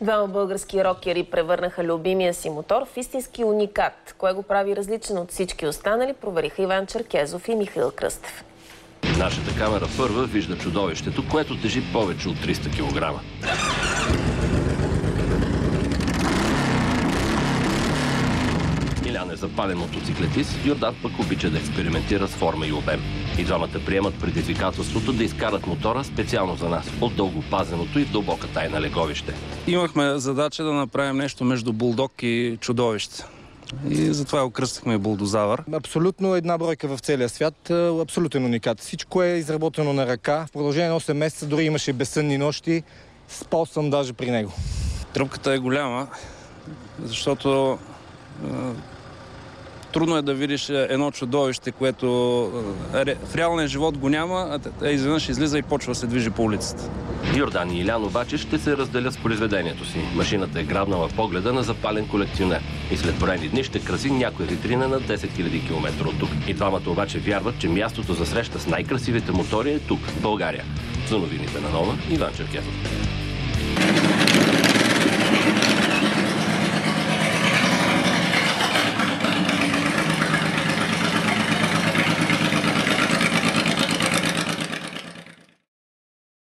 Двама български рокери превърнаха любимия си мотор в истински уникат. Кое го прави различен от всички останали, провериха Иван Черкезов и Михаил Кръстев. Нашата камера първа вижда чудовището, което тежи повече от 300 кг. Илян е запален мотоциклетист, Йордан пък обича да експериментира с форма и обем. И двамата приемат предизвикателството да изкарат мотора специално за нас, от дългопазеното и в дълбока тайна леговище. Имахме задача да направим нещо между булдог и чудовище. И затова окръстихме булдозавър. Абсолютно една бройка в целия свят, абсолютен уникат. Всичко е изработено на ръка. В продължение на 8 месеца дори имаше безсънни нощи. Спал съм даже при него. Тръпката е голяма, защото трудно е да видиш едно чудовище, което в реалния живот го няма, а изведнъж излиза и почва да се движи по улицата. Йордан и Илян обаче ще се разделят с произведението си. Машината е грабнала погледа на запален колекционер. И след броени дни ще краси някоя витрина на 10 000 км от тук. И двамата обаче вярват, че мястото за среща с най-красивите мотори е тук, в България. За новините на Нова, Иван Черкезов.